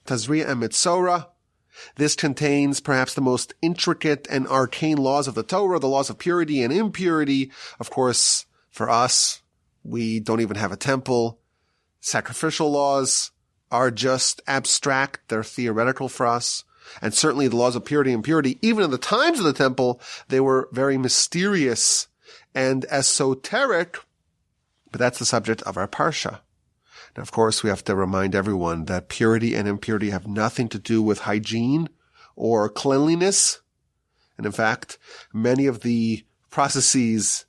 Tazria and Metzora. This contains perhaps the most intricate and arcane laws of the Torah, the laws of purity and impurity. Of course, for us, we don't even have a temple. Sacrificial laws are just abstract. They're theoretical for us. And certainly the laws of purity and impurity, even in the times of the temple, they were very mysterious and esoteric. But that's the subject of our Parsha. Now, of course, we have to remind everyone that purity and impurity have nothing to do with hygiene or cleanliness. And in fact, many of the processes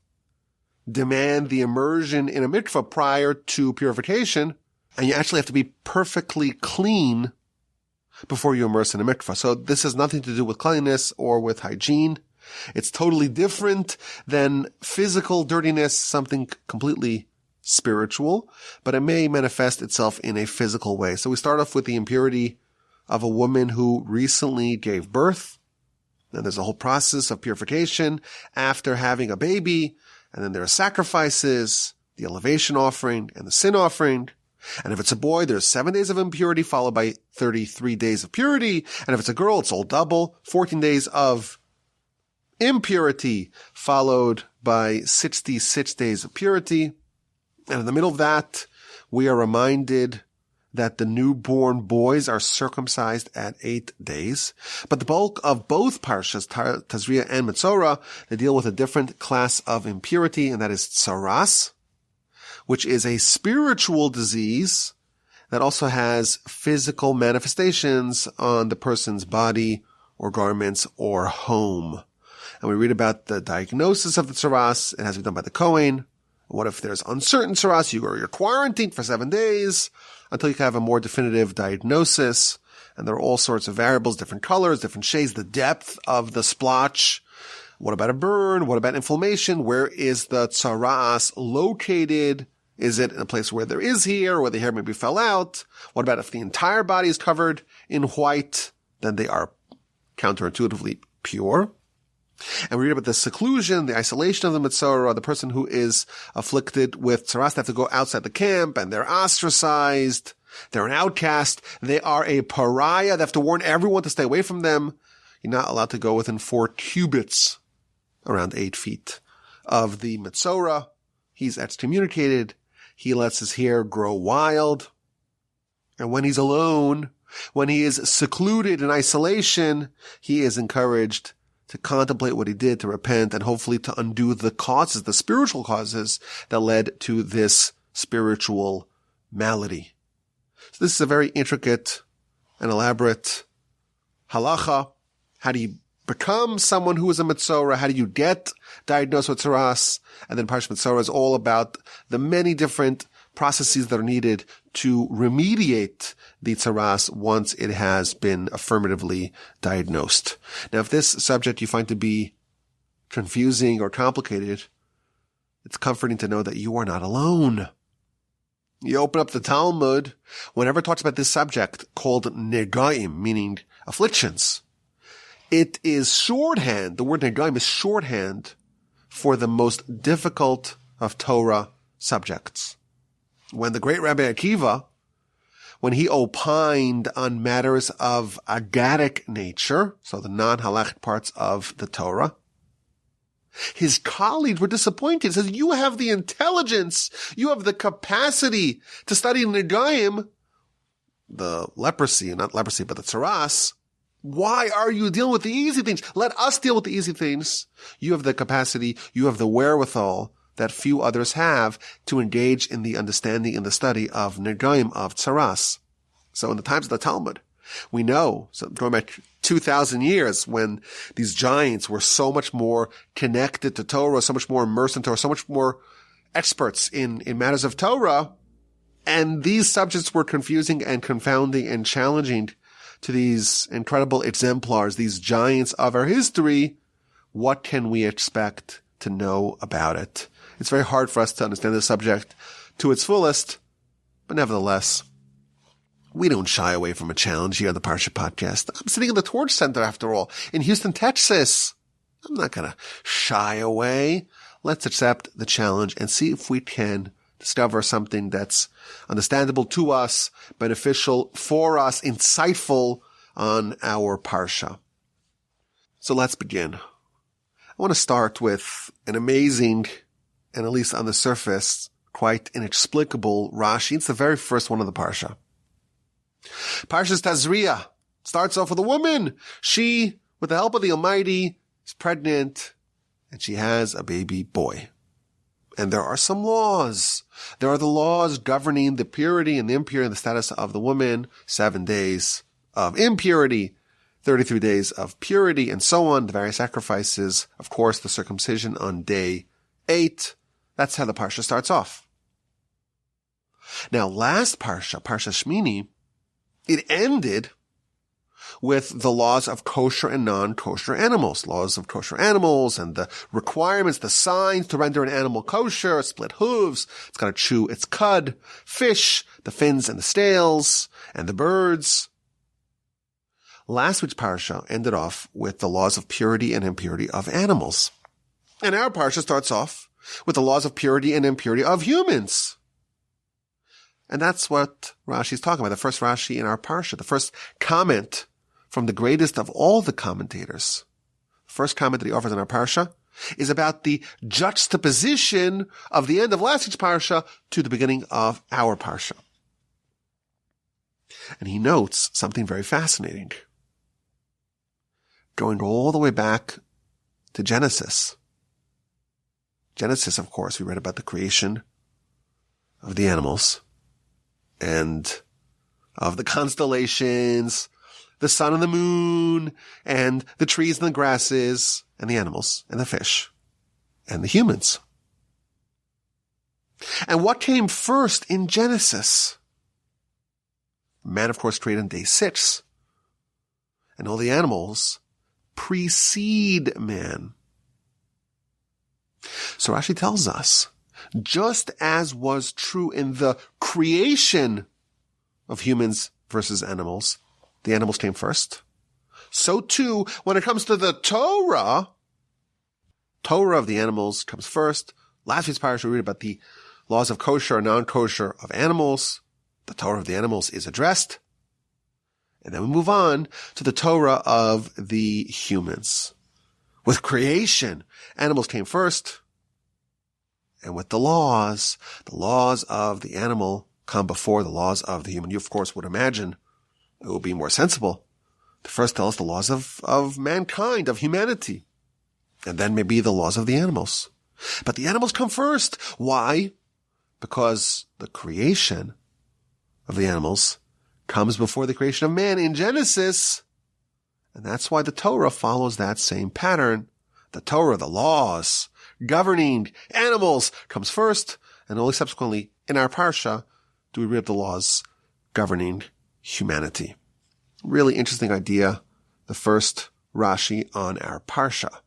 demand the immersion in a mikvah prior to purification, and you actually have to be perfectly clean before you immerse in a mikvah. So this has nothing to do with cleanliness or with hygiene. It's totally different than physical dirtiness, something completely spiritual, but it may manifest itself in a physical way. So we start off with the impurity of a woman who recently gave birth. And there's a whole process of purification after having a baby. And then there are sacrifices, the elevation offering and the sin offering. And if it's a boy, there's 7 days of impurity followed by 33 days of purity. And if it's a girl, it's all double, 14 days of impurity followed by 66 days of purity. And in the middle of that, we are reminded that the newborn boys are circumcised at 8 days. But the bulk of both Parshas, Tazria and Metzora, they deal with a different class of impurity, and that is tsaras, which is a spiritual disease that also has physical manifestations on the person's body or garments or home. And we read about the diagnosis of the tsaras. It has to be done by the Kohen. What if there's uncertain tsaras? You're quarantined for 7 days until you can have a more definitive diagnosis. And there are all sorts of variables, different colors, different shades, the depth of the splotch. What about a burn? What about inflammation? Where is the tsaras located? Is it in a place where there is hair, where the hair maybe fell out? What about if the entire body is covered in white? Then they are counterintuitively pure. And we read about the seclusion, the isolation of the Metzora, the person who is afflicted with tsaras. They have to go outside the camp and they're ostracized. They're an outcast. They are a pariah. They have to warn everyone to stay away from them. You're not allowed to go within 4 cubits, around 8 feet, of the Metzora. He's excommunicated. He lets his hair grow wild. And when he's alone, when he is secluded in isolation, he is encouraged to contemplate what he did, to repent, and hopefully to undo the causes, the spiritual causes that led to this spiritual malady. So this is a very intricate and elaborate halacha. How do you become someone who is a Metzora? How do you get diagnosed with tsaras? And then Parsha Metzora is all about the many different processes that are needed to remediate the tsaras once it has been affirmatively diagnosed. Now, if this subject you find to be confusing or complicated, it's comforting to know that you are not alone. You open up the Talmud, whenever it talks about this subject called negaim, meaning afflictions, it is shorthand. The word negaim is shorthand for the most difficult of Torah subjects. When the great Rabbi Akiva, when he opined on matters of agadic nature, so the non-halachic parts of the Torah, his colleagues were disappointed. He says, you have the intelligence, you have the capacity to study negaim, the leprosy, not leprosy, but the tsaras. Why are you dealing with the easy things? Let us deal with the easy things. You have the capacity, you have the wherewithal that few others have to engage in the understanding and the study of negaim, of tsaras. So in the times of the Talmud, we know, so going back 2,000 years, when these giants were so much more connected to Torah, so much more immersed in Torah, so much more experts in matters of Torah, and these subjects were confusing and confounding and challenging to these incredible exemplars, these giants of our history, what can we expect to know about it? It's very hard for us to understand the subject to its fullest, but nevertheless, we don't shy away from a challenge here on the Parsha podcast. I'm sitting in the Torch Center, after all, in Houston, Texas. I'm not going to shy away. Let's accept the challenge and see if we can discover something that's understandable to us, beneficial for us, insightful on our Parsha. So let's begin. I want to start with an amazing, and at least on the surface, quite inexplicable Rashi. It's the very first one of the Parsha. Parsha's Tazria starts off with a woman. She, with the help of the Almighty, is pregnant, and she has a baby boy. And there are some laws. There are the laws governing the purity and the impurity and the status of the woman, 7 days of impurity, 33 days of purity, and so on, the various sacrifices, of course, the circumcision on day 8. That's how the Parsha starts off. Now, last Parsha, Parsha Shmini, it ended with the laws of kosher and non-kosher animals, laws of kosher animals and the requirements, the signs to render an animal kosher, split hooves, it's got to chew its cud, fish, the fins and the scales, and the birds. Last week's Parsha ended off with the laws of purity and impurity of animals. And our Parsha starts off with the laws of purity and impurity of humans. And that's what Rashi's talking about, the first Rashi in our Parsha, the first comment from the greatest of all the commentators. The first comment that he offers in our Parsha is about the juxtaposition of the end of last week's Parsha to the beginning of our Parsha. And he notes something very fascinating. Going all the way back to Genesis. Genesis, of course, we read about the creation of the animals and of the constellations, the sun and the moon, and the trees and the grasses, and the animals, and the fish, and the humans. And what came first in Genesis? Man, of course, created on day 6. And all the animals precede man. So Rashi tells us, just as was true in the creation of humans versus animals, the animals came first. So too, when it comes to the Torah of the animals comes first. Last week's Parsha, we read about the laws of kosher and non-kosher of animals. The Torah of the animals is addressed. And then we move on to the Torah of the humans. With creation, animals came first. And with the laws of the animal come before the laws of the human. You, of course, would imagine it would be more sensible to first tell us the laws of mankind, of humanity, and then maybe the laws of the animals. But the animals come first. Why? Because the creation of the animals comes before the creation of man in Genesis, and that's why the Torah follows that same pattern. The Torah, the laws governing animals, comes first, and only subsequently in our Parsha do we read the laws governing humanity. Really interesting idea, the first Rashi on our Parsha.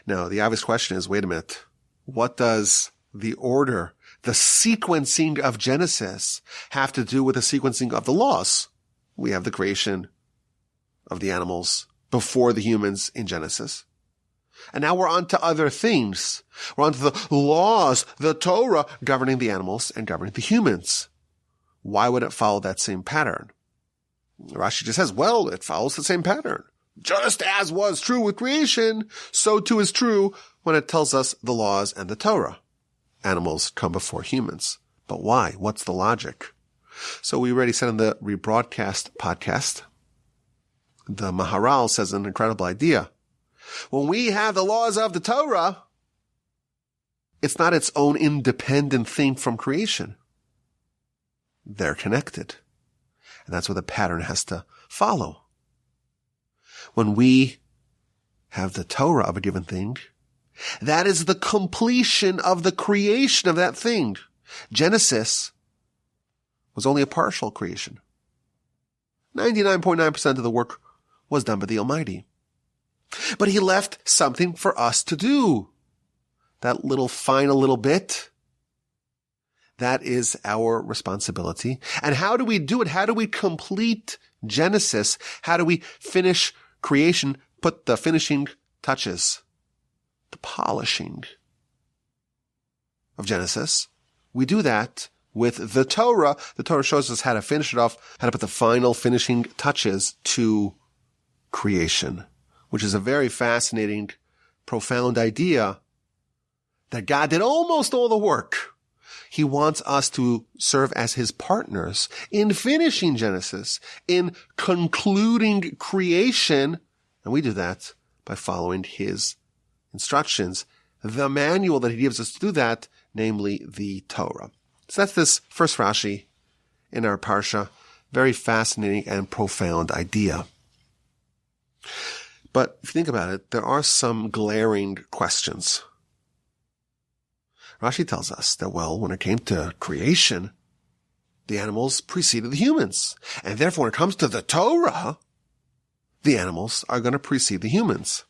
Now, the obvious question is, wait a minute, what does the order, the sequencing of Genesis have to do with the sequencing of the laws? We have the creation of the animals before the humans in Genesis. And now we're on to other things. We're on to the laws, the Torah, governing the animals and governing the humans. Why would it follow that same pattern? Rashi just says, well, it follows the same pattern. Just as was true with creation, so too is true when it tells us the laws and the Torah. Animals come before humans. But why? What's the logic? So we already said in the rebroadcast podcast, the Maharal says an incredible idea. When we have the laws of the Torah, it's not its own independent thing from creation. They're connected. And that's where the pattern has to follow. When we have the Torah of a given thing, that is the completion of the creation of that thing. Genesis was only a partial creation. 99.9% of the work was done by the Almighty. But he left something for us to do. That little final little bit, that is our responsibility. And how do we do it? How do we complete Genesis? How do we finish creation, put the finishing touches, the polishing of Genesis? we do that with the Torah. The Torah shows us how to finish it off, how to put the final finishing touches to creation, which is a very fascinating, profound idea that God did almost all the work. He wants us to serve as his partners in finishing Genesis, in concluding creation, and we do that by following his instructions, the manual that he gives us to do that, namely the Torah. So that's this first Rashi in our Parsha. Very fascinating and profound idea. But if you think about it, there are some glaring questions. Rashi tells us that, well, when it came to creation, the animals preceded the humans. And therefore, when it comes to the Torah, the animals are going to precede the humans.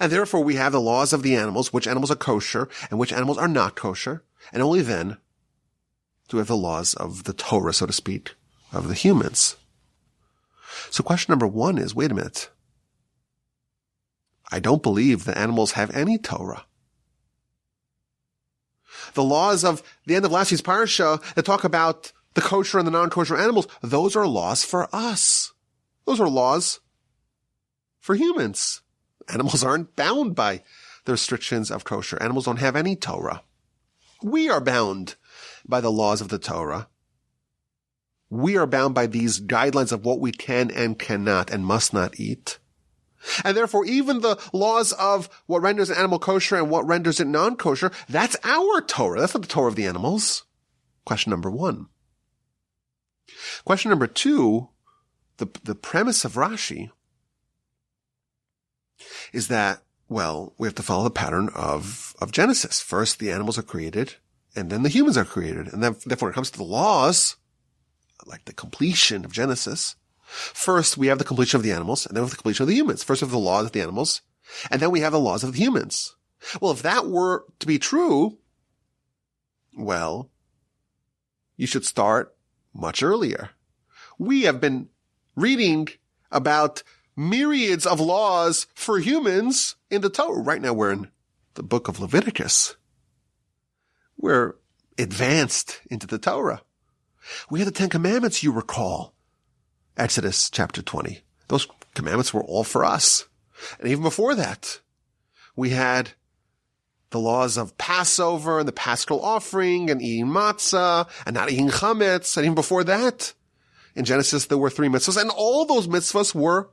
And therefore, we have the laws of the animals, which animals are kosher and which animals are not kosher. And only then do we have the laws of the Torah, so to speak, of the humans. So question number one is, wait a minute. I don't believe that animals have any Torah. The laws of the end of last week's Parsha that talk about the kosher and the non-kosher animals, those are laws for us. Those are laws for humans. Animals aren't bound by the restrictions of kosher. Animals don't have any Torah. We are bound by the laws of the Torah. We are bound by these guidelines of what we can and cannot and must not eat. And therefore, even the laws of what renders an animal kosher and what renders it non-kosher, that's our Torah. That's not the Torah of the animals. Question number one. Question number two, the premise of Rashi is that, well, we have to follow the pattern of Genesis. First, the animals are created, and then the humans are created. And then, therefore, when it comes to the laws, like the completion of Genesis, first we have the completion of the animals, and then we have the completion of the humans. First we have the laws of the animals, and then we have the laws of the humans. Well, if that were to be true, well, you should start much earlier. We have been reading about myriads of laws for humans in the Torah. Right now we're in the book of Leviticus. We're advanced into the Torah. We had the Ten Commandments, you recall. Exodus chapter 20. Those commandments were all for us. And even before that, we had the laws of Passover and the Paschal offering and eating matzah and not eating chametz. And even before that, in Genesis, there were 3 mitzvahs. And all those mitzvahs were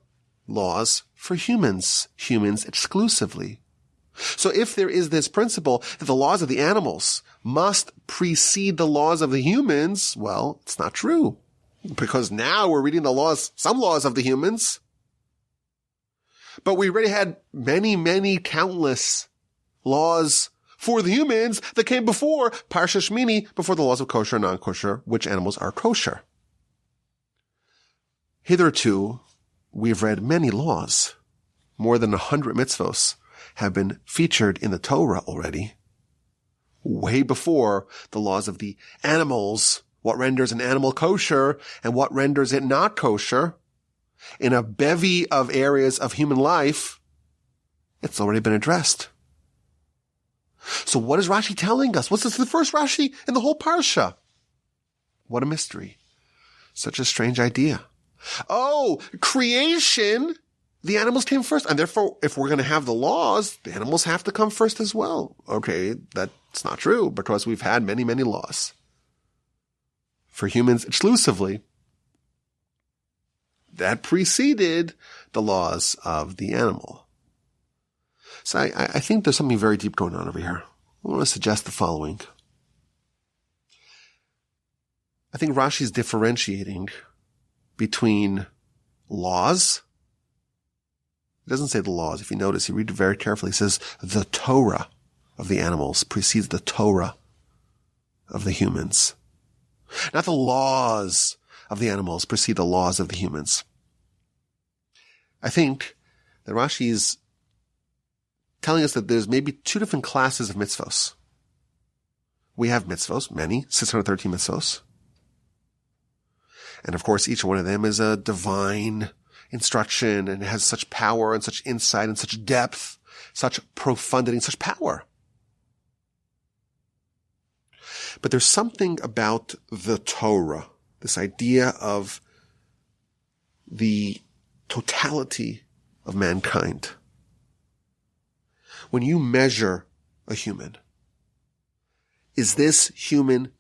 laws for humans exclusively. So if there is this principle that the laws of the animals must precede the laws of the humans, well, it's not true. Because now we're reading the laws, some laws of the humans. But we already had many, many countless laws for the humans that came before Parsha Shmini, before the laws of kosher and non-kosher, which animals are kosher. Hitherto, we've read many laws. More than 100 mitzvos have been featured in the Torah already. Way before the laws of the animals, what renders an animal kosher and what renders it not kosher. In a bevy of areas of human life, it's already been addressed. So what is Rashi telling us? What's this, the first Rashi in the whole Parsha? What a mystery. Such a strange idea. Oh, creation, the animals came first. And therefore, if we're going to have the laws, the animals have to come first as well. Okay, that's not true because we've had many, many laws. For humans exclusively, that preceded the laws of the animal. So I think there's something very deep going on over here. I want to suggest the following. I think Rashi is differentiating between laws. It doesn't say the laws. If you notice, you read it very carefully. It says the Torah of the animals precedes the Torah of the humans. Not the laws of the animals precede the laws of the humans. I think that Rashi is telling us that there's maybe 2 different classes of mitzvos. We have mitzvos, many, 613 mitzvos. And of course, each one of them is a divine instruction and it has such power and such insight and such depth, such profundity and such power. But there's something about the Torah, this idea of the totality of mankind. When you measure a human, is this human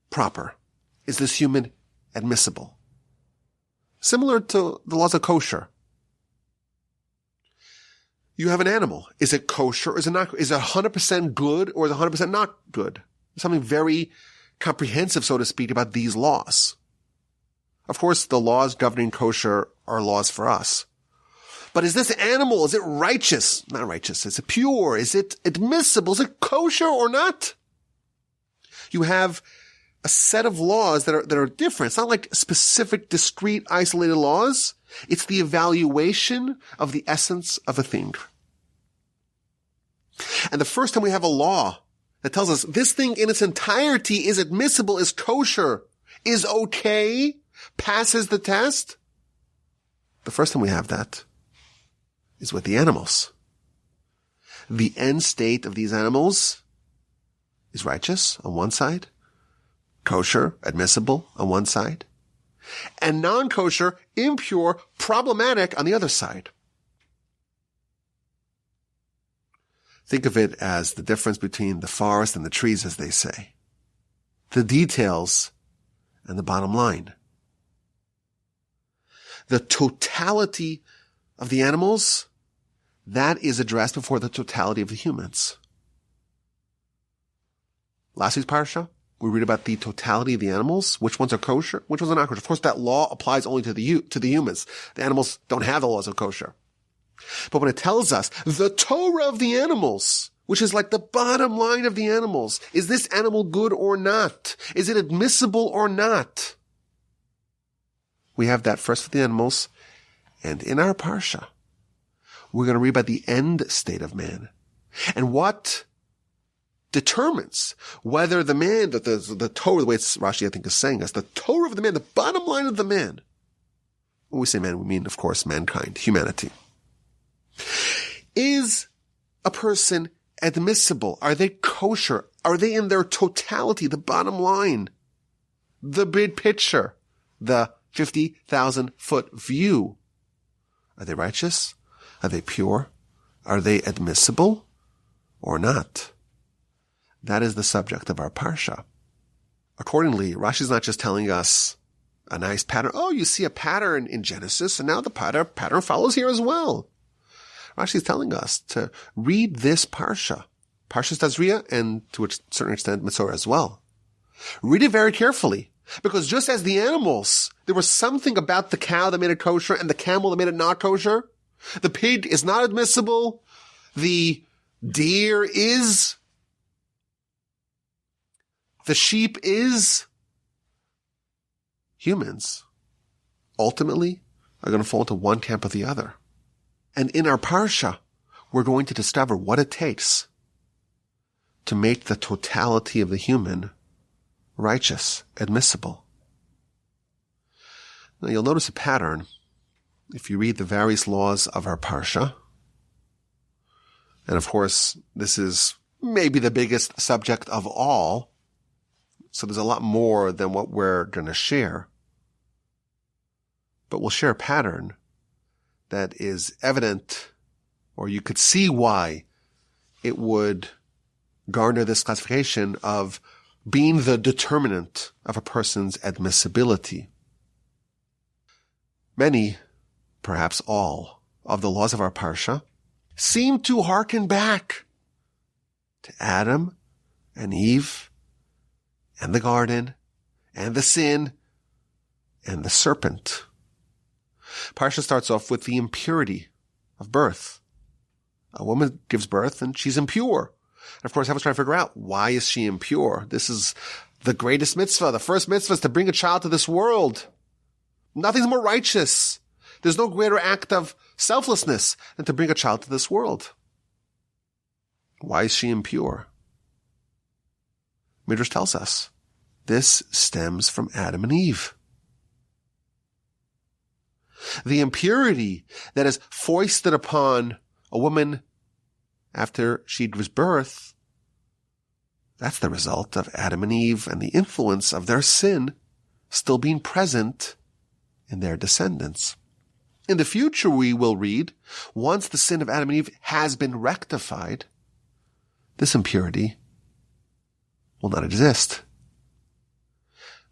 proper? Is this human admissible? Similar to the laws of kosher. You have an animal. Is it kosher or is it not? Is it 100% good or is it 100% not good? Something very comprehensive, so to speak, about these laws. Of course, the laws governing kosher are laws for us. But is this animal, is it righteous? Not righteous. Is it pure? Is it admissible? Is it kosher or not? You have a set of laws that are different. It's not like specific, discrete, isolated laws. It's the evaluation of the essence of a thing. And the first time we have a law that tells us this thing in its entirety is admissible, is kosher, is okay, passes the test, the first time we have that is with the animals. The end state of these animals is righteous on one side, kosher, admissible on one side, and non-kosher, impure, problematic on the other side. Think of it as the difference between the forest and the trees, as they say. The details and the bottom line. The totality of the animals, that is addressed before the totality of the humans. Last week's Parsha, we read about the totality of the animals. Which ones are kosher? Which ones are not kosher? Of course, that law applies only to the humans. The animals don't have the laws of kosher. But when it tells us the Torah of the animals, which is like the bottom line of the animals, is this animal good or not? Is it admissible or not? We have that first for the animals. And in our Parsha, we're going to read about the end state of man. And what determines whether the man, the Torah, the way it's Rashi, I think, is saying us, the Torah of the man, the bottom line of the man. When we say man, we mean, of course, mankind, humanity. Is a person admissible? Are they kosher? Are they in their totality, the bottom line, the big picture, the 50,000 foot view? Are they righteous? Are they pure? Are they admissible or not? That is the subject of our Parsha. Accordingly, Rashi's not just telling us a nice pattern. Oh, you see a pattern in Genesis, and now the pattern follows here as well. Rashi is telling us to read this Parsha, Parsha's Tazria, and to a certain extent Metzora as well. Read it very carefully, because just as the animals, there was something about the cow that made it kosher and the camel that made it not kosher. The pig is not admissible. The deer is. The sheep is. Humans ultimately are going to fall into one camp or the other. And in our Parsha, we're going to discover what it takes to make the totality of the human righteous, admissible. Now you'll notice a pattern if you read the various laws of our Parsha. And of course, this is maybe the biggest subject of all. So there's a lot more than what we're going to share. But we'll share a pattern that is evident, or you could see why it would garner this classification of being the determinant of a person's admissibility. Many, perhaps all, of the laws of our Parsha seem to hearken back to Adam and Eve and the garden and the sin and the serpent. Parsha starts off with the impurity of birth. A woman gives birth and she's impure. And of course, I was trying to figure out, why is she impure? This is the greatest mitzvah. The first mitzvah is to bring a child to this world. Nothing's more righteous. There's no greater act of selflessness than to bring a child to this world. Why is she impure? Midrash tells us this stems from Adam and Eve. The impurity that is foisted upon a woman after she gives birth, That's the result of Adam and Eve and the influence of their sin still being present in their descendants. In the future, we will read, once the sin of Adam and Eve has been rectified, this impurity will not exist.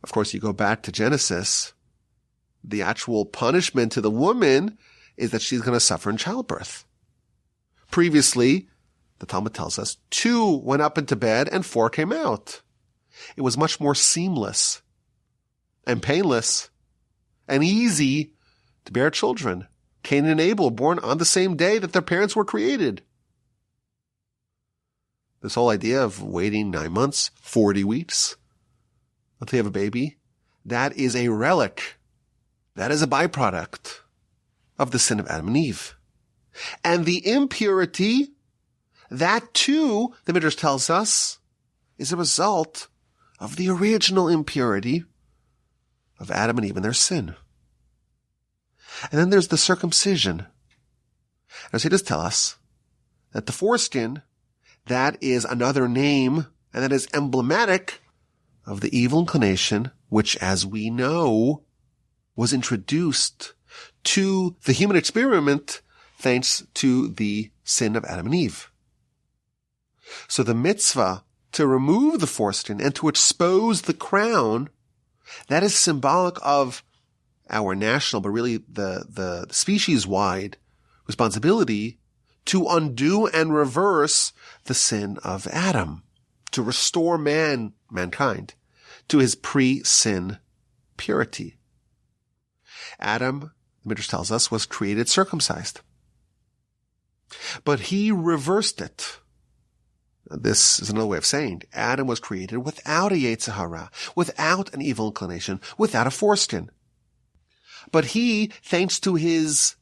Of course, you go back to Genesis, the actual punishment to the woman is that she's going to suffer in childbirth. Previously, the Talmud tells us, 2 went up into bed and 4 came out. It was much more seamless and painless and easy to bear children. Cain and Abel born on the same day that their parents were created. This whole idea of waiting 9 months, 40 weeks until you have a baby, that is a relic. That is a byproduct of the sin of Adam and Eve. And the impurity, that too, the Midrash tells us, is a result of the original impurity of Adam and Eve and their sin. And then there's the circumcision. As he does tell us that the foreskin, that is another name, and that is emblematic of the evil inclination, which, as we know, was introduced to the human experiment thanks to the sin of Adam and Eve. So the mitzvah to remove the foreskin and to expose the crown, that is symbolic of our national, but really the species-wide responsibility to undo and reverse the sin of Adam, to restore mankind, to his pre-sin purity. Adam, the Midrash tells us, was created circumcised. But he reversed it. This is another way of saying Adam was created without a Yetzer Hara, without an evil inclination, without a foreskin. But he, thanks to his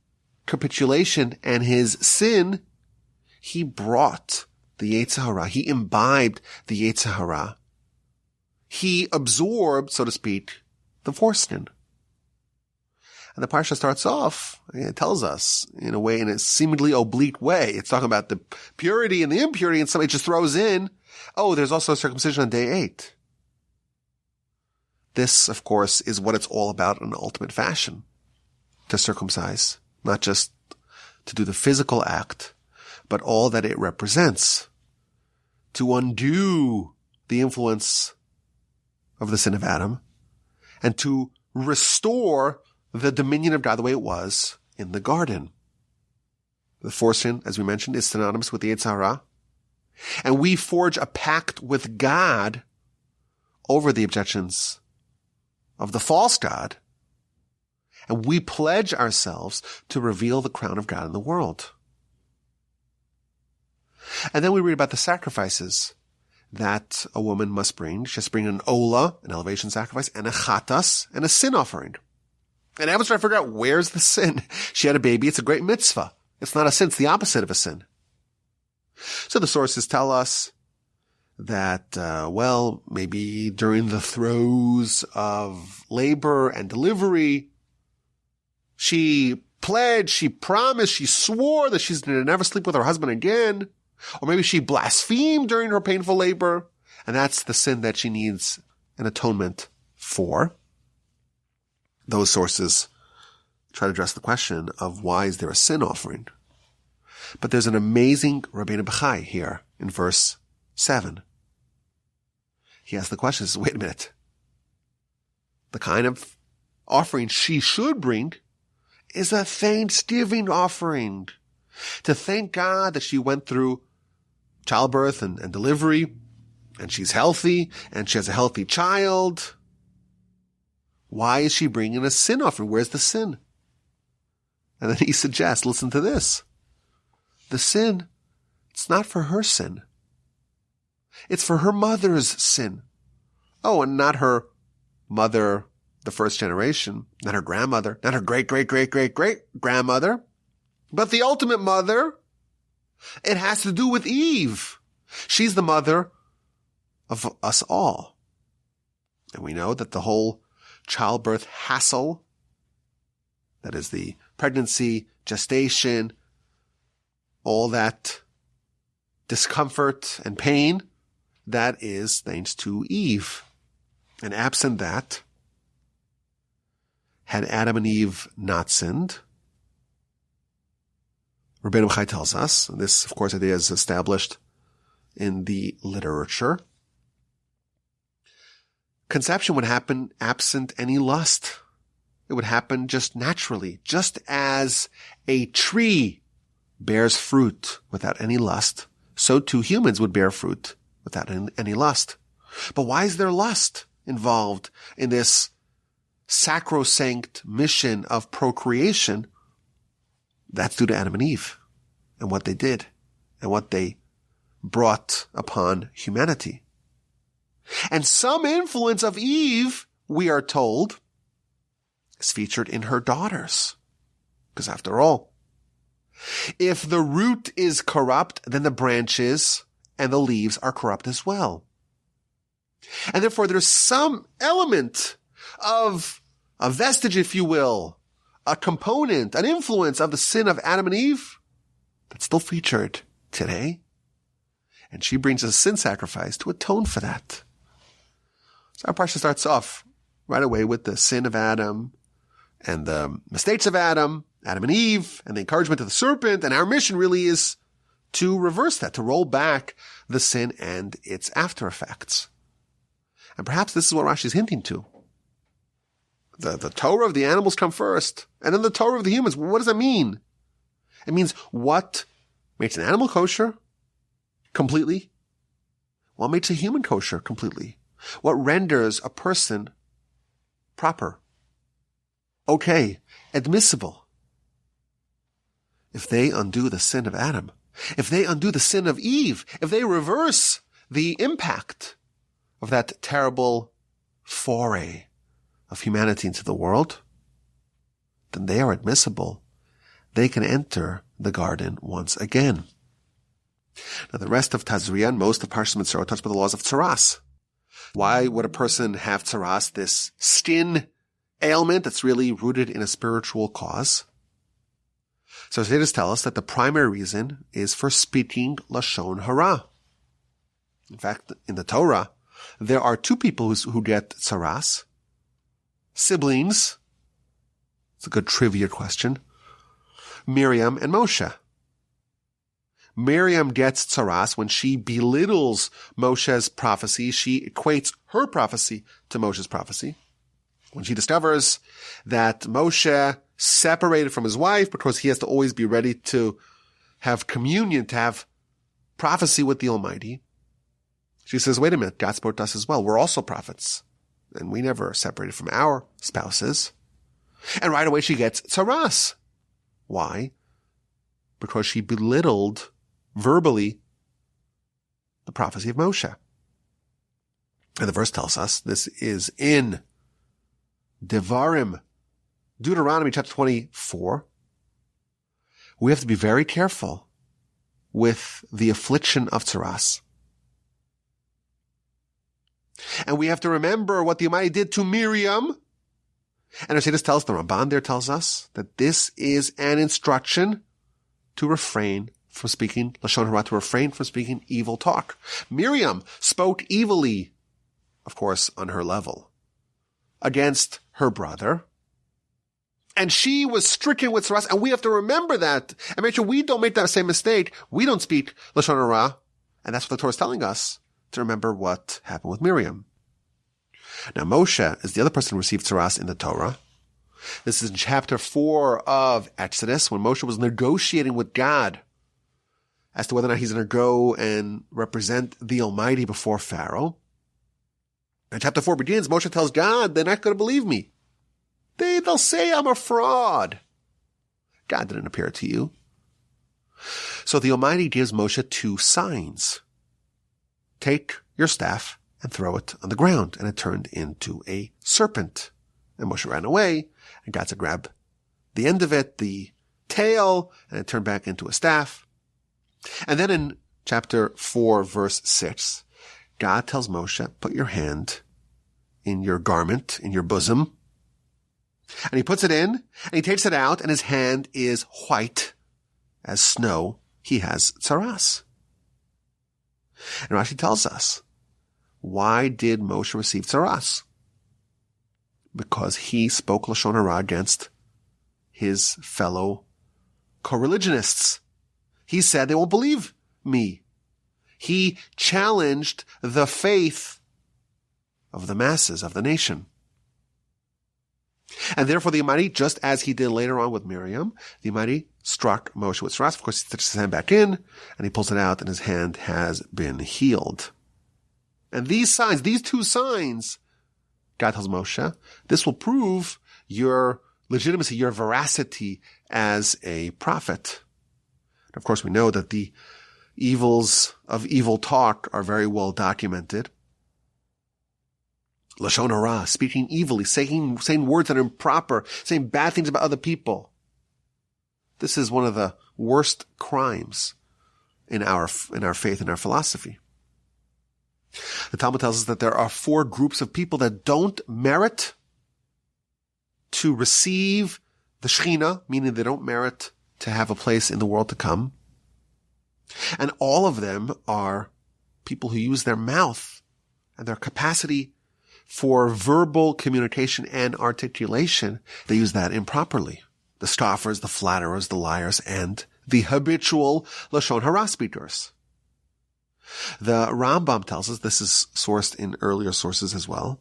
capitulation and his sin, he brought the Yetzer Hara. He imbibed the Yetzer Hara. He absorbed, so to speak, the foreskin. And the Parsha starts off, it tells us, in a seemingly oblique way. It's talking about the purity and the impurity, and somebody just throws in, there's also circumcision on day 8. This, of course, is what it's all about in ultimate fashion. To circumcise, not just to do the physical act, but all that it represents. To undo the influence of the sin of Adam, and to restore the dominion of God the way it was in the garden. The foreskin, as we mentioned, is synonymous with the Yetzer Hara. And we forge a pact with God over the objections of the false God. And we pledge ourselves to reveal the crown of God in the world. And then we read about the sacrifices that a woman must bring. She has to bring an olah, an elevation sacrifice, and a chatas, and a sin offering. And I was trying to figure out, where's the sin? She had a baby. It's a great mitzvah. It's not a sin. It's the opposite of a sin. So the sources tell us that, maybe during the throes of labor and delivery, she pledged, she promised, she swore that she's going to never sleep with her husband again. Or maybe she blasphemed during her painful labor. And that's the sin that she needs an atonement for. Those sources try to address the question of why is there a sin offering. But there's an amazing Rabbeinu Bechai here in verse 7. He asks the question, wait a minute. The kind of offering she should bring is a thanksgiving offering. To thank God that she went through childbirth and delivery, and she's healthy, and she has a healthy child. Why is she bringing a sin offering? Where's the sin? And then he suggests, listen to this. The sin, it's not for her sin. It's for her mother's sin. Oh, and not her mother, the first generation, not her grandmother, not her great-great-great-great-great-grandmother, but the ultimate mother. It has to do with Eve. She's the mother of us all. And we know that the whole childbirth hassle, that is the pregnancy, gestation, all that discomfort and pain, that is thanks to Eve. And absent that, had Adam and Eve not sinned, Rabbeinu Chai tells us, and this, of course, idea is established in the literature, conception would happen absent any lust. It would happen just naturally, just as a tree bears fruit without any lust, so too humans would bear fruit without any lust. But why is there lust involved in this sacrosanct mission of procreation? That's due to Adam and Eve and what they did and what they brought upon humanity. And some influence of Eve, we are told, is featured in her daughters. Because after all, if the root is corrupt, then the branches and the leaves are corrupt as well. And therefore there's some element of a vestige, if you will, a component, an influence of the sin of Adam and Eve that's still featured today. And she brings a sin sacrifice to atone for that. So our Parsha starts off right away with the sin of Adam and the mistakes of Adam and Eve, and the encouragement of the serpent. And our mission really is to reverse that, to roll back the sin and its after effects. And perhaps this is what Rashi is hinting to. The Torah of the animals come first, and then the Torah of the humans. What does that mean? It means what makes an animal kosher completely? What makes a human kosher completely? What renders a person proper, okay, admissible? If they undo the sin of Adam, if they undo the sin of Eve, if they reverse the impact of that terrible foray of humanity into the world, then they are admissible. They can enter the garden once again. Now, the rest of Tazria and most of Parsha Metzora touch by the laws of tzaras. Why would a person have tzaras, this skin ailment that's really rooted in a spiritual cause? So Sages tell us that the primary reason is for speaking lashon hara. In fact, in the Torah, there are two people who get tzaras. Siblings. It's a good trivia question. Miriam and Moshe. Miriam gets tzaras when she belittles Moshe's prophecy. She equates her prophecy to Moshe's prophecy. When she discovers that Moshe separated from his wife because he has to always be ready to have communion, to have prophecy with the Almighty, she says, wait a minute, God spoke to us as well. We're also prophets, and we never separated from our spouses. And right away she gets tzaras. Why? Because she belittled verbally the prophecy of Moshe. And the verse tells us this is in Devarim, Deuteronomy chapter 24. We have to be very careful with the affliction of tzaras. And we have to remember what the Almighty did to Miriam. And Sages tells us, the Ramban there tells us that this is an instruction to refrain from speaking lashon hara, to refrain from speaking evil talk. Miriam spoke evilly, of course, on her level, against her brother. And she was stricken with tzaras, and we have to remember that and make sure we don't make that same mistake. We don't speak lashon hara, and that's what the Torah is telling us, to remember what happened with Miriam. Now, Moshe is the other person who received tzaras in the Torah. This is in chapter 4 of Exodus, when Moshe was negotiating with God as to whether or not he's going to go and represent the Almighty before Pharaoh. And chapter 4 begins, Moshe tells God, they're not going to believe me. They'll say I'm a fraud. God didn't appear to you. So the Almighty gives Moshe two signs. Take your staff and throw it on the ground. And it turned into a serpent. And Moshe ran away, and God said, grab the end of it, the tail, and it turned back into a staff. And then in chapter 4, verse 6, God tells Moshe, put your hand in your garment, in your bosom. And he puts it in, and he takes it out, and his hand is white as snow. He has tzaras. And Rashi tells us Why did Moshe receive tzaras? Because he spoke Lashon Hara against his fellow co-religionists. He said they won't believe me. He challenged the faith of the masses, of the nation. And therefore the Almighty, just as he did later on with Miriam, the Almighty struck Moshe with tzaras. Of course, he sticks his hand back in, and he pulls it out, and his hand has been healed. And these signs, these two signs, God tells Moshe, this will prove your legitimacy, your veracity as a prophet. And of course, we know that the evils of evil talk are very well documented. Lashon hara, speaking evilly, saying words that are improper, saying bad things about other people. This is one of the worst crimes in our faith, in our philosophy. The Talmud tells us that there are 4 groups of people that don't merit to receive the Shekhinah, meaning they don't merit to have a place in the world to come. And all of them are people who use their mouth and their capacity for verbal communication and articulation. They use that improperly. The scoffers, the flatterers, the liars, and the habitual Lashon Hara speakers. The Rambam tells us, this is sourced in earlier sources as well,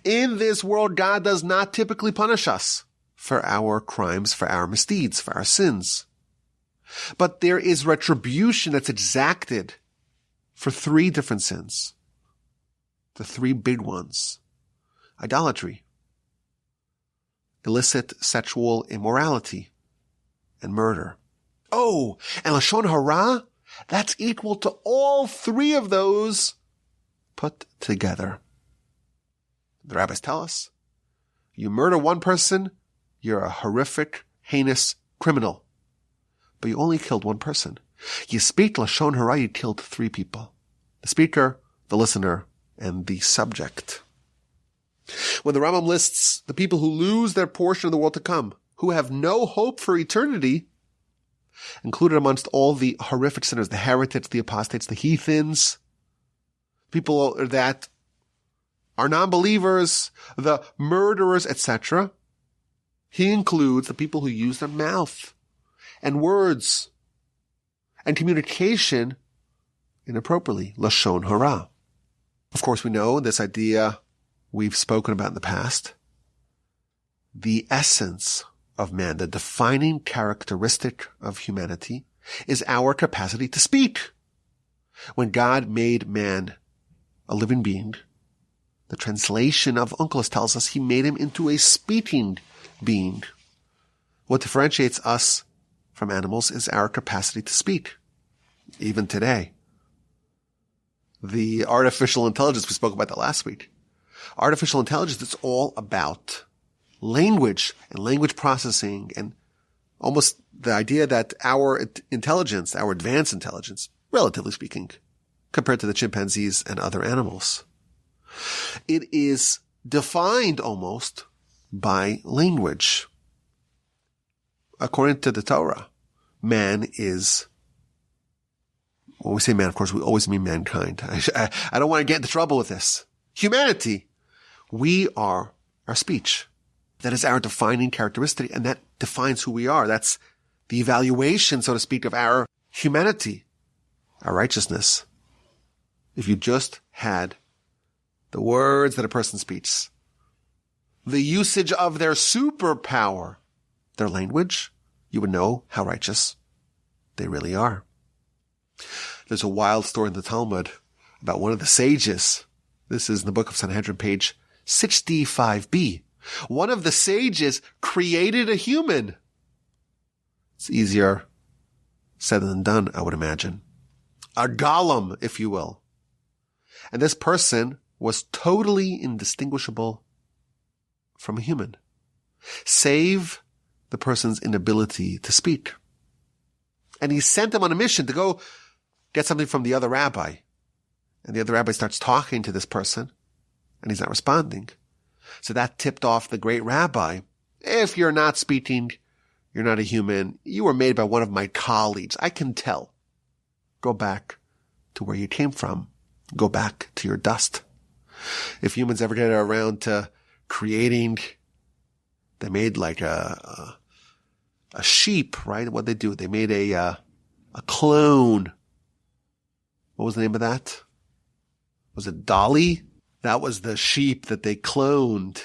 in this world, God does not typically punish us for our crimes, for our misdeeds, for our sins. But there is retribution that's exacted for 3 different sins. The 3 big ones. Idolatry, illicit sexual immorality, and murder. Oh, and Lashon Hara, that's equal to all 3 of those put together. The rabbis tell us, you murder one person, you're a horrific, heinous criminal. But you only killed one person. You speak Lashon Hara, you killed 3 people. The speaker, the listener, and the subject. When the Rambam lists the people who lose their portion of the world to come, who have no hope for eternity, included amongst all the horrific sinners, the heretics, the apostates, the heathens, people that are non-believers, the murderers, etc. He includes the people who use their mouth and words and communication inappropriately, Lashon Hara. Of course, we know this idea we've spoken about in the past. The essence of man, the defining characteristic of humanity, is our capacity to speak. When God made man a living being, the translation of Onkelos tells us he made him into a speaking being. What differentiates us from animals is our capacity to speak. Even today. The artificial intelligence, we spoke about that last week. Artificial intelligence, it's all about language and language processing, and almost the idea that our intelligence, our advanced intelligence, relatively speaking, compared to the chimpanzees and other animals, it is defined almost by language. According to the Torah, man is, when we say man, of course, we always mean mankind. I don't want to get into trouble with this. Humanity. We are our speech. That is our defining characteristic, and that defines who we are. That's the evaluation, so to speak, of our humanity, our righteousness. If you just had the words that a person speaks, the usage of their superpower, their language, you would know how righteous they really are. There's a wild story in the Talmud about one of the sages. This is in the book of Sanhedrin, page 65b. One of the sages created a human. It's easier said than done, I would imagine. A golem, if you will. And this person was totally indistinguishable from a human, save the person's inability to speak. And he sent him on a mission to go get something from the other rabbi. And the other rabbi starts talking to this person, and he's not responding. So that tipped off the great rabbi. If you're not speaking, you're not a human. You were made by one of my colleagues. I can tell. Go back to where you came from. Go back to your dust. If humans ever get around to creating, they made like a sheep, right? What they do? They made a clone. What was the name of that? Was it Dolly? That was the sheep that they cloned.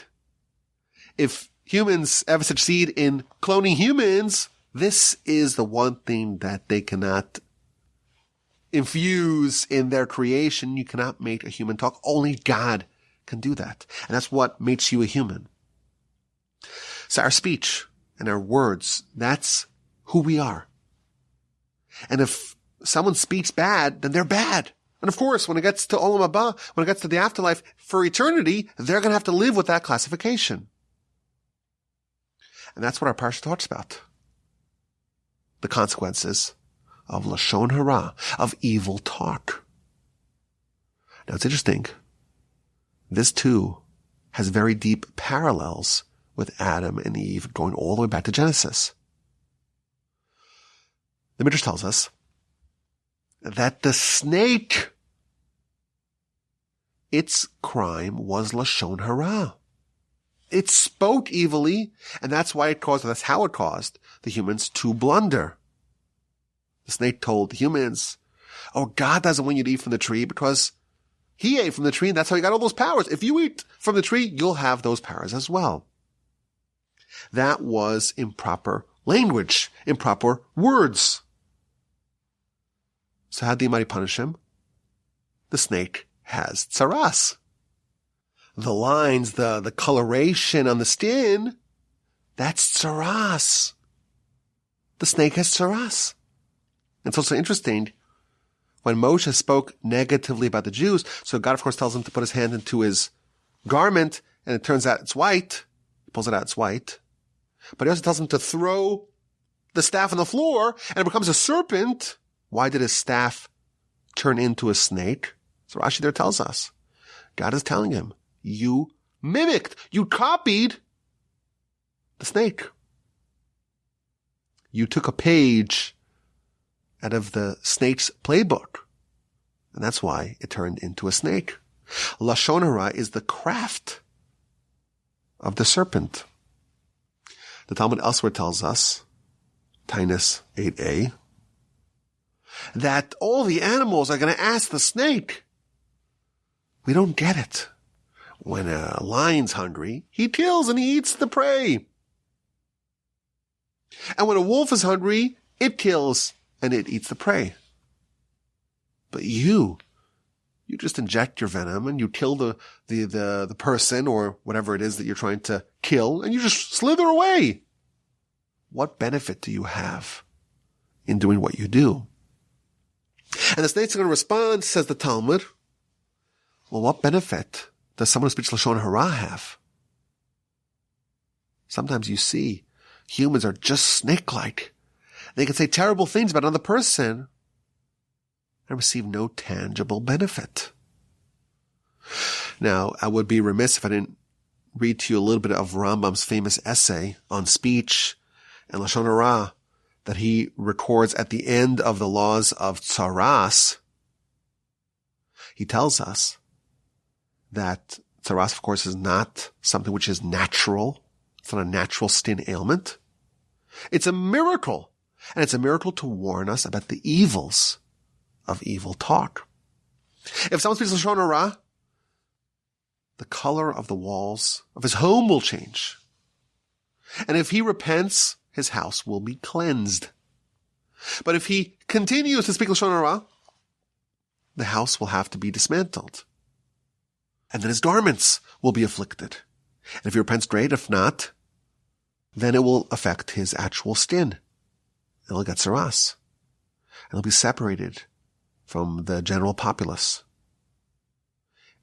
If humans ever succeed in cloning humans, this is the one thing that they cannot infuse in their creation. You cannot make a human talk. Only God can do that. And that's what makes you a human. So our speech and our words, that's who we are. And if someone speaks bad, then they're bad. And of course, when it gets to Olam Haba, when it gets to the afterlife, for eternity, they're going to have to live with that classification. And that's what our Parsha talks about. The consequences of Lashon Hara, of evil talk. Now it's interesting. This too has very deep parallels with Adam and Eve going all the way back to Genesis. The Midrash tells us that the snake, its crime was Lashon Hara. It spoke evilly, and that's how it caused the humans to blunder. The snake told the humans, oh, God doesn't want you to eat from the tree because he ate from the tree and that's how he got all those powers. If you eat from the tree, you'll have those powers as well. That was improper language, improper words. So how did the Almighty punish him? The snake has tsaras. The lines, the coloration on the skin, that's tsaras. The snake has tsaras. It's also interesting when Moshe spoke negatively about the Jews. So God, of course, tells him to put his hand into his garment, and it turns out it's white. He pulls it out, it's white. But he also tells him to throw the staff on the floor, and it becomes a serpent. Why did his staff turn into a snake? So Rashi there tells us. God is telling him, you mimicked, you copied the snake. You took a page out of the snake's playbook. And that's why it turned into a snake. Lashon Hara is the craft of the serpent. The Talmud elsewhere tells us, Tainus 8a, that all the animals are going to ask the snake. We don't get it. When a lion's hungry, he kills and he eats the prey. And when a wolf is hungry, it kills and it eats the prey. But you just inject your venom and you kill the person or whatever it is that you're trying to kill and you just slither away. What benefit do you have in doing what you do? And the snake's going to respond, says the Talmud. Well, what benefit does someone who speaks Lashon Hara have? Sometimes you see humans are just snake-like. They can say terrible things about another person and receive no tangible benefit. Now, I would be remiss if I didn't read to you a little bit of Rambam's famous essay on speech and Lashon Hara that he records at the end of the laws of Tsaras. He tells us that tsaras, of course, is not something which is natural. It's not a natural skin ailment. It's a miracle. And it's a miracle to warn us about the evils of evil talk. If someone speaks Lashon Hara, the color of the walls of his home will change. And if he repents, his house will be cleansed. But if he continues to speak Lashon Hara, the house will have to be dismantled. And then his garments will be afflicted. And if he repents, great. If not, then it will affect his actual skin. He'll get tsaras. And he'll be separated from the general populace.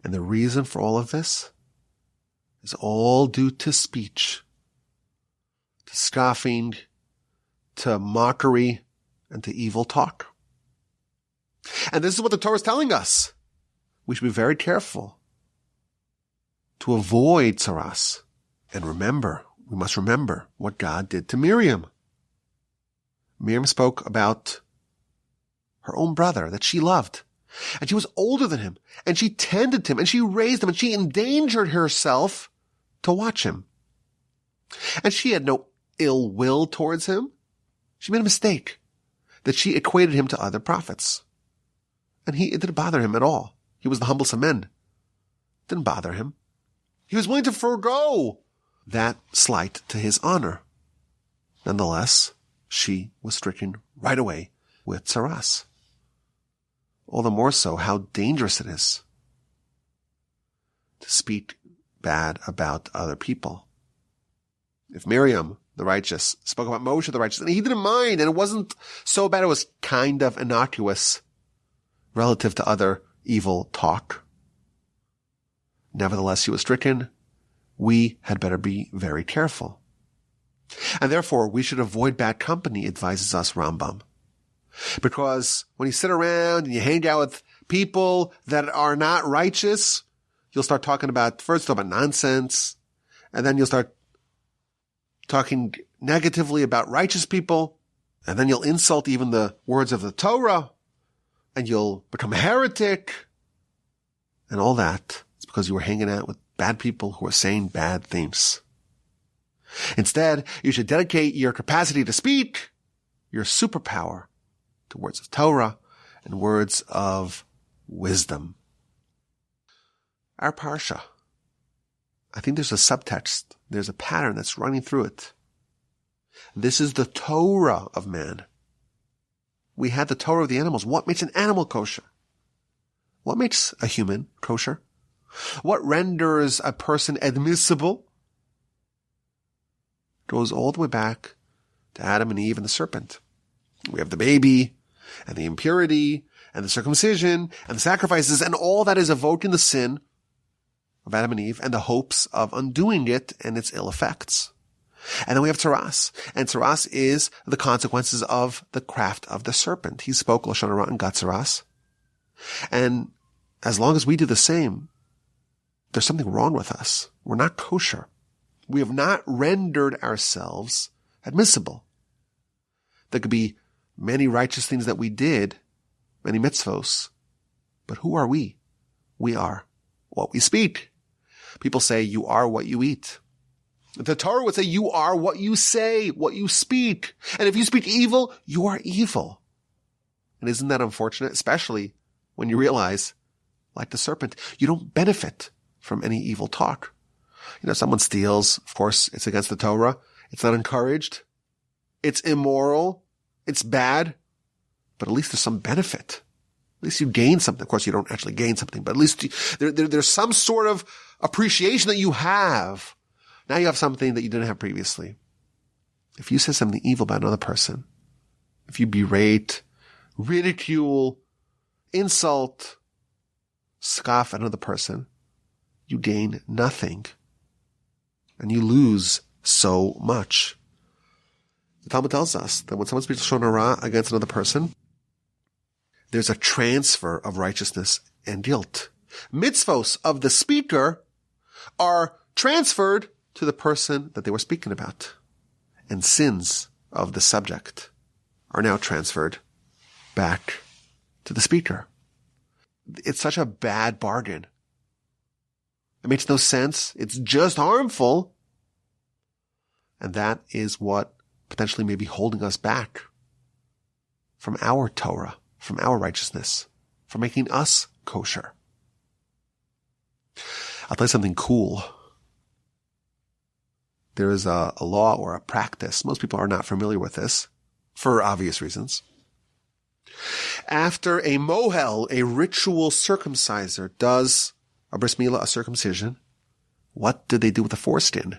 And the reason for all of this is all due to speech, to scoffing, to mockery, and to evil talk. And this is what the Torah is telling us. We should be very careful to avoid tsaras. And we must remember what God did to Miriam. Miriam spoke about her own brother that she loved. And she was older than him, and she tended him, and she raised him, and she endangered herself to watch him. And she had no ill will towards him. She made a mistake that she equated him to other prophets. And it didn't bother him at all. He was the humblest of men. It didn't bother him. He was willing to forego that slight to his honor. Nonetheless, she was stricken right away with tsaras. All the more so how dangerous it is to speak bad about other people. If Miriam, the righteous, spoke about Moshe, the righteous, and he didn't mind, and it wasn't so bad, it was kind of innocuous relative to other evil talk. Nevertheless, she was stricken. We had better be very careful. And therefore, we should avoid bad company, advises us Rambam. Because when you sit around and you hang out with people that are not righteous, you'll start talking about nonsense, and then you'll start talking negatively about righteous people, and then you'll insult even the words of the Torah, and you'll become a heretic, and all that is because you were hanging out with bad people who are saying bad things. Instead, you should dedicate your capacity to speak, your superpower, to words of Torah and words of wisdom. Our Parsha, I think there's a subtext, there's a pattern that's running through it. This is the Torah of man. We had the Torah of the animals. What makes an animal kosher? What makes a human kosher? What renders a person admissible? Goes all the way back to Adam and Eve and the serpent. We have the baby, and the impurity, and the circumcision, and the sacrifices, and all that is evoking the sin of Adam and Eve, and the hopes of undoing it and its ill effects. And then we have tsaras, and tsaras is the consequences of the craft of the serpent. He spoke lashon hara and got tsaras. And as long as we do the same, there's something wrong with us. We're not kosher. We have not rendered ourselves admissible. There could be many righteous things that we did, many mitzvos, but who are we? We are what we speak. People say you are what you eat. The Torah would say you are what you say, what you speak. And if you speak evil, you are evil. And isn't that unfortunate? Especially when you realize, like the serpent, you don't benefit from any evil talk. Someone steals, of course, it's against the Torah. It's not encouraged. It's immoral. It's bad. But at least there's some benefit. At least you gain something. Of course, you don't actually gain something, but at least there's some sort of appreciation that you have. Now you have something that you didn't have previously. If you say something evil about another person, if you berate, ridicule, insult, scoff at another person, you gain nothing. And you lose so much. The Talmud tells us that when someone speaks lashon hara against another person, there's a transfer of righteousness and guilt. Mitzvos of the speaker are transferred to the person that they were speaking about. And sins of the subject are now transferred back to the speaker. It's such a bad bargain. It makes no sense. It's just harmful. And that is what potentially may be holding us back from our Torah, from our righteousness, from making us kosher. I'll tell you something cool. There is a law or a practice. Most people are not familiar with this for obvious reasons. After a mohel, a ritual circumciser, does a bris milah, a circumcision, what did they do with the foreskin?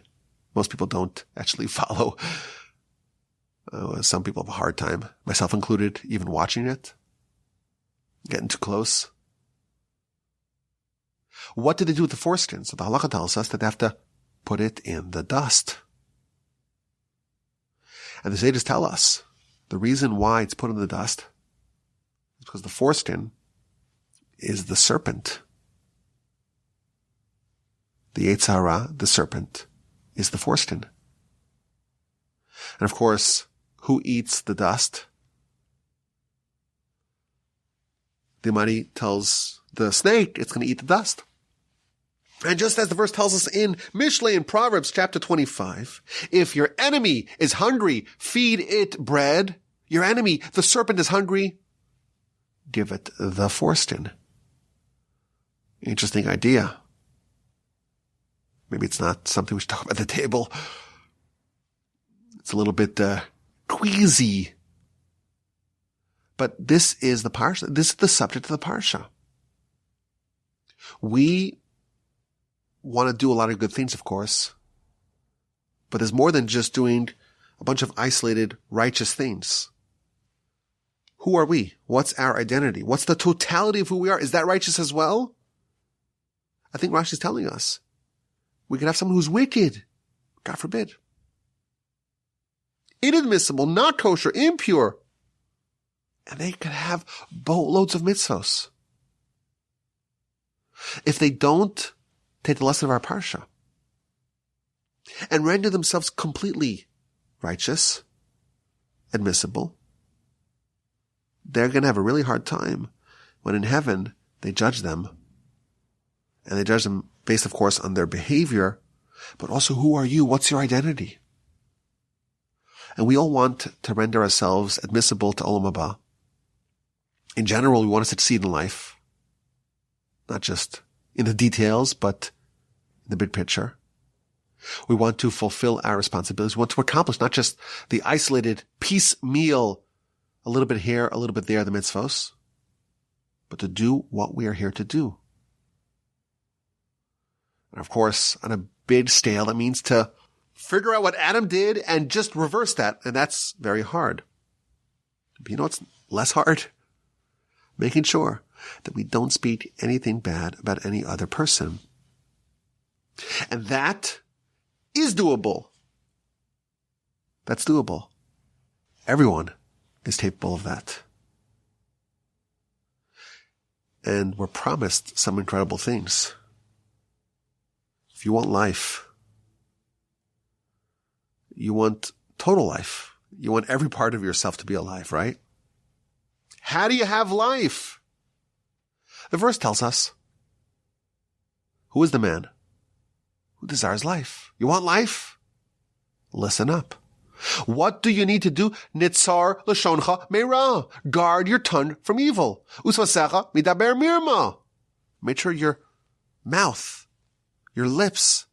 Most people don't actually follow. Some people have a hard time, myself included, even watching it, getting too close. What did they do with the foreskin? So the halakha tells us that they have to put it in the dust. And the sages tell us the reason why it's put in the dust is because the foreskin is the serpent. The Metzora, the serpent, is the foreskin. And of course, who eats the dust? The Almighty tells the snake it's going to eat the dust. And just as the verse tells us in Mishlei in Proverbs chapter 25, if your enemy is hungry, feed it bread. Your enemy, the serpent, is hungry, give it the foreskin. Interesting idea. Maybe it's not something we should talk about at the table. It's a little bit queasy. But this is the Parsha. This is the subject of the Parsha. We want to do a lot of good things, of course. But there's more than just doing a bunch of isolated righteous things. Who are we? What's our identity? What's the totality of who we are? Is that righteous as well? I think Rashi is telling us. We could have someone who's wicked. God forbid. Inadmissible, not kosher, impure. And they could have boatloads of mitzvos. If they don't take the lesson of our Parsha and render themselves completely righteous, admissible, they're going to have a really hard time when in heaven they judge them. And they judge them based, of course, on their behavior, but also who are you? What's your identity? And we all want to render ourselves admissible to Olam Haba. In general, we want to succeed in life, not just in the details, but in the big picture. We want to fulfill our responsibilities. We want to accomplish not just the isolated piecemeal, a little bit here, a little bit there, the mitzvos, but to do what we are here to do. And of course, on a big scale, that means to figure out what Adam did and just reverse that. And that's very hard. But you know what's less hard? Making sure that we don't speak anything bad about any other person. And that is doable. That's doable. Everyone is capable of that. And we're promised some incredible things. If you want life, you want total life. You want every part of yourself to be alive, right? How do you have life? The verse tells us, who is the man who desires life? You want life? Listen up. What do you need to do? Nitzar l'shoncha meira. Guard your tongue from evil. Usvasecha midaber mirma. Make sure your mouth, your lips,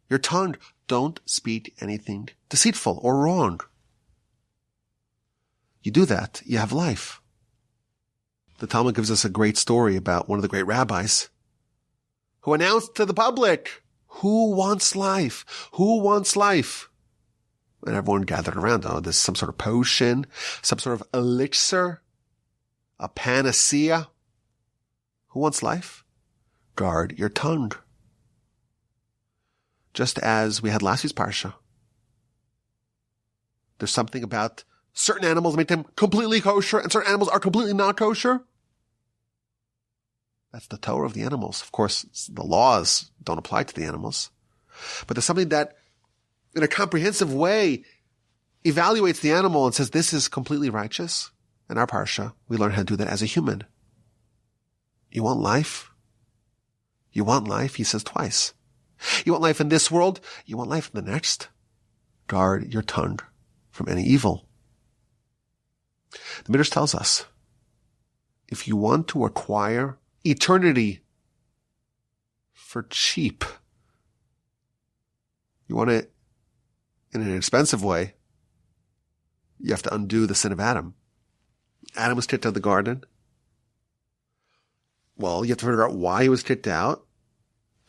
your tongue don't speak anything deceitful or wrong. You do that, you have life. The Talmud gives us a great story about one of the great rabbis who announced to the public, who wants life? Who wants life? And everyone gathered around. Oh, there's some sort of potion, some sort of elixir, a panacea. Who wants life? Guard your tongue. Just as we had last week's Parsha. There's something about certain animals that make them completely kosher and certain animals are completely not kosher. That's the Torah of the animals. Of course, the laws don't apply to the animals. But there's something that, in a comprehensive way, evaluates the animal and says, this is completely righteous. In our Parsha, we learn how to do that as a human. You want life? You want life? He says twice. You want life in this world? You want life in the next? Guard your tongue from any evil. The Midrash tells us, if you want to acquire eternity for cheap, you want it in an expensive way, you have to undo the sin of Adam. Adam was kicked out of the garden. Well, you have to figure out why he was kicked out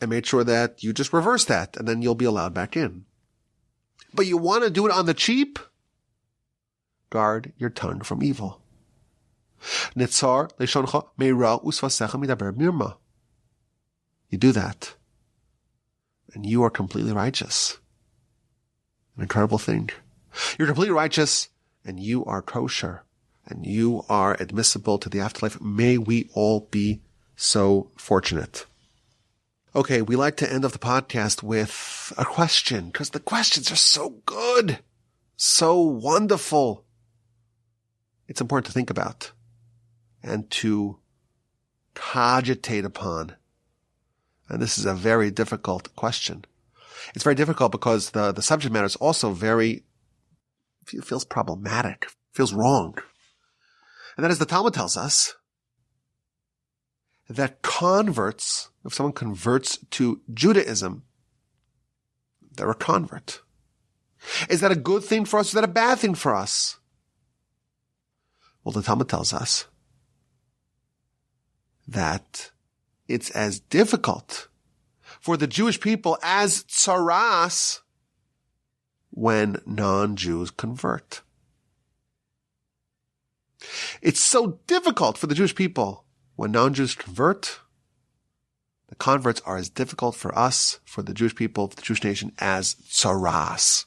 and make sure that you just reverse that, and then you'll be allowed back in. But you want to do it on the cheap? Guard your tongue from evil. Nitzar leishoncha meira usvasecha midaber mirma. You do that, and you are completely righteous. An incredible thing. You're completely righteous, and you are kosher, and you are admissible to the afterlife. May we all be so fortunate. Okay, we like to end off the podcast with a question, because the questions are so good, so wonderful. It's important to think about and to cogitate upon? And this is a very difficult question. It's very difficult because the subject matter is also feels problematic, feels wrong. And that is, the Talmud tells us that converts, if someone converts to Judaism, they're a convert. Is that a good thing for us? Is that a bad thing for us? Well, the Talmud tells us that it's as difficult for the Jewish people as tsaras when non-Jews convert. It's so difficult for the Jewish people when non-Jews convert. The converts are as difficult for us, for the Jewish people, for the Jewish nation, as tsaras.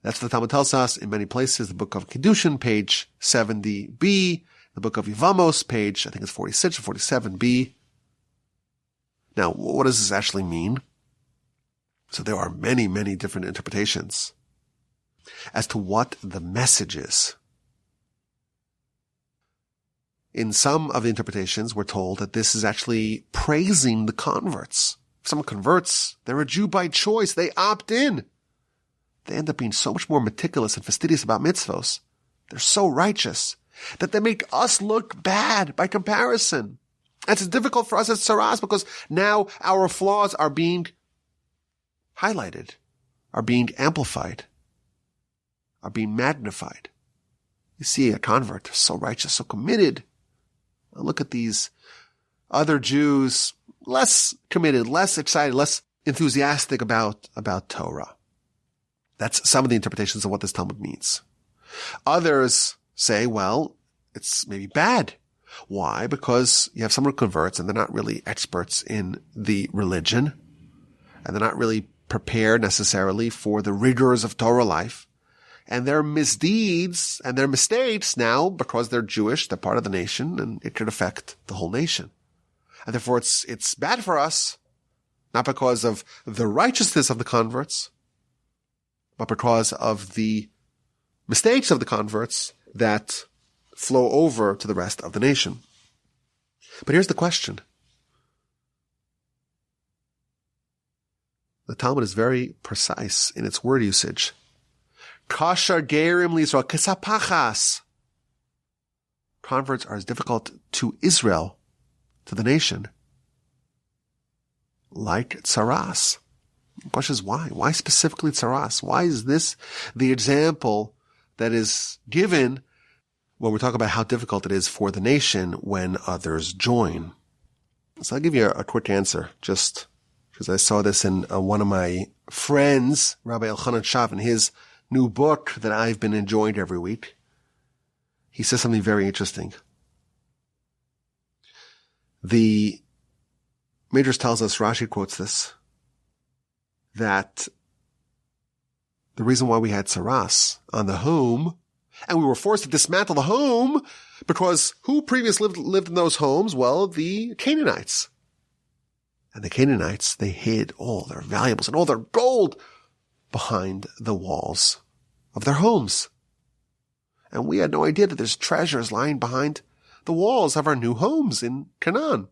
That's what the Talmud tells us in many places. The book of Kiddushin, page 70b. The book of Yevamos, page, I think it's 46 or 47b. Now, what does this actually mean? So there are many, many different interpretations as to what the message is. In some of the interpretations, we're told that this is actually praising the converts. If someone converts, they're a Jew by choice. They opt in. They end up being so much more meticulous and fastidious about mitzvos. They're so righteous that they make us look bad by comparison. It's difficult for us as tsaras because now our flaws are being highlighted, are being amplified, are being magnified. You see a convert, so righteous, so committed. Look at these other Jews, less committed, less excited, less enthusiastic about Torah. That's some of the interpretations of what this Talmud means. Others say, well, it's maybe bad. Why? Because you have someone who converts and they're not really experts in the religion, and they're not really prepared necessarily for the rigors of Torah life. And their misdeeds and their mistakes now, because they're Jewish, they're part of the nation, and it could affect the whole nation. And therefore it's bad for us, not because of the righteousness of the converts, but because of the mistakes of the converts that flow over to the rest of the nation. But here's the question. The Talmud is very precise in its word usage. Kashar gerim l'Yisrael kesapachas. Converts are as difficult to Israel, to the nation, like tsaras. The question is why? Why specifically tsaras? Why is this the example that is given when we talk about how difficult it is for the nation when others join? So I'll give you a quick answer, just because I saw this in one of my friends, Rabbi Elchanan Shav, in his new book that I've been enjoying every week. He says something very interesting. The Midrash tells us, Rashi quotes this, that the reason why we had tsaras on the home, and we were forced to dismantle the home, because who previously lived in those homes? Well, the Canaanites. And the Canaanites, they hid all their valuables and all their gold behind the walls of their homes. And we had no idea that there's treasures lying behind the walls of our new homes in Canaan.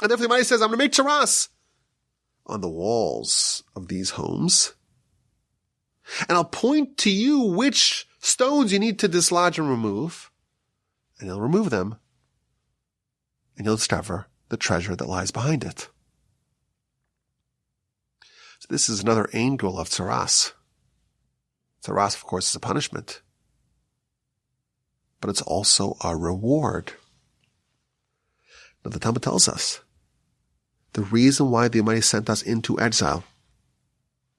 And therefore the Almighty says, I'm going to make tsaras on the walls of these homes. And I'll point to you which stones you need to dislodge and remove. And you'll remove them. And you'll discover the treasure that lies behind it. So this is another angle of tsaras. Tsaras, of course, is a punishment. But it's also a reward. Now the Talmud tells us the reason why the Almighty sent us into exile,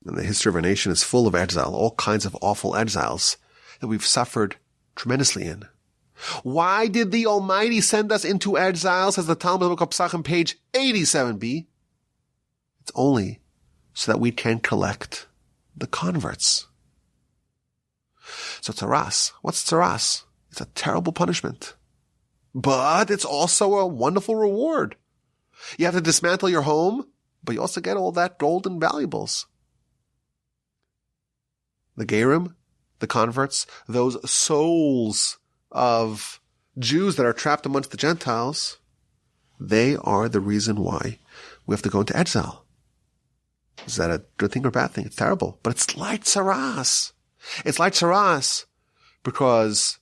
and the history of our nation is full of exile, all kinds of awful exiles that we've suffered tremendously in. Why did the Almighty send us into exile, says the Talmud book of Pesachim, page 87b? It's only so that we can collect the converts. So tsaras, what's tsaras? It's a terrible punishment. But it's also a wonderful reward. You have to dismantle your home, but you also get all that gold and valuables. The gerim, the converts, those souls of Jews that are trapped amongst the Gentiles, They are the reason why we have to go into exile. Is that a good thing or a bad thing? It's terrible. But it's like tzaras. It's like tzaras because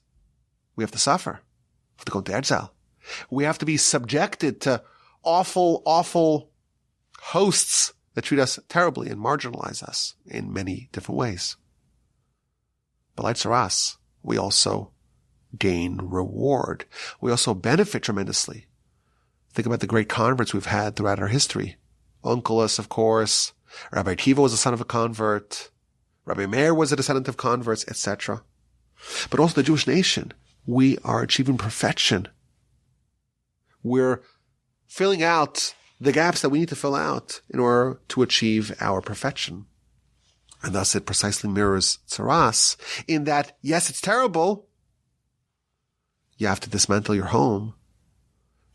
we have to suffer. We have to go into exile. We have to be subjected to awful, awful hosts that treat us terribly and marginalize us in many different ways. But like tzaras, we also gain reward. We also benefit tremendously. Think about the great converts we've had throughout our history. Onkelos, of course. Rabbi Akiva was the son of a convert. Rabbi Meir was a descendant of converts, etc. But also the Jewish nation. We are achieving perfection. We're filling out the gaps that we need to fill out in order to achieve our perfection. And thus it precisely mirrors tzaras in that, yes, it's terrible. You have to dismantle your home,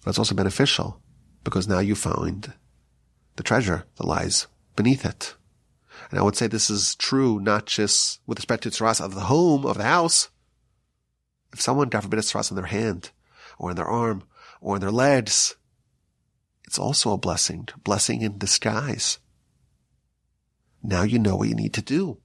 but it's also beneficial because now you find the treasure that lies beneath it. And I would say this is true not just with respect to tzaras of the home, of the house. If someone, God forbid, has tzaras in their hand or in their arm or in their legs, it's also a blessing in disguise. Now you know what you need to do.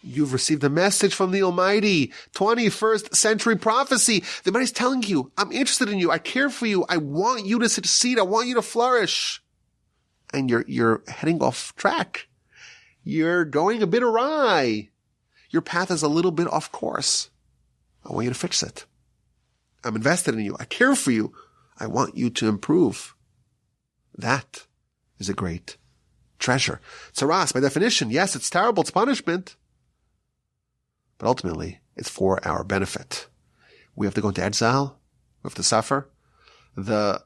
You've received a message from the Almighty, 21st century prophecy. The Almighty is telling you, I'm interested in you. I care for you. I want you to succeed. I want you to flourish. And you're heading off track. You're going a bit awry. Your path is a little bit off course. I want you to fix it. I'm invested in you. I care for you. I want you to improve. That is a great treasure. Tzaras, by definition, yes, it's terrible. It's punishment. But ultimately, it's for our benefit. We have to go into exile. We have to suffer. The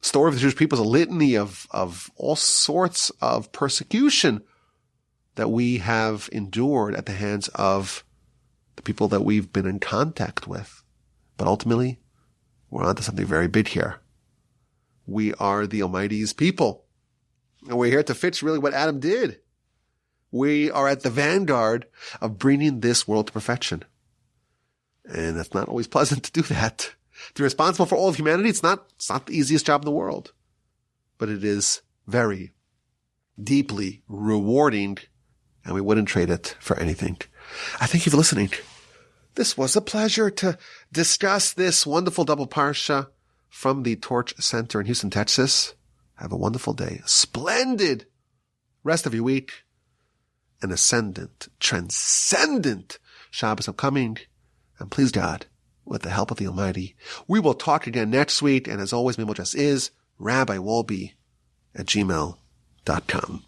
story of the Jewish people is a litany of all sorts of persecution that we have endured at the hands of the people that we've been in contact with. But ultimately, we're onto something very big here. We are the Almighty's people. And we're here to fix really what Adam did. We are at the vanguard of bringing this world to perfection. And it's not always pleasant to do that. To be responsible for all of humanity, it's not the easiest job in the world. But it is very deeply rewarding, and we wouldn't trade it for anything. I thank you for listening. This was a pleasure to discuss this wonderful double Parsha from the Torch Center in Houston, Texas. Have a wonderful day. Splendid rest of your week. An ascendant, transcendent Shabbos upcoming. And please God, with the help of the Almighty, we will talk again next week. And as always, my email address is rabbiwolbe@gmail.com.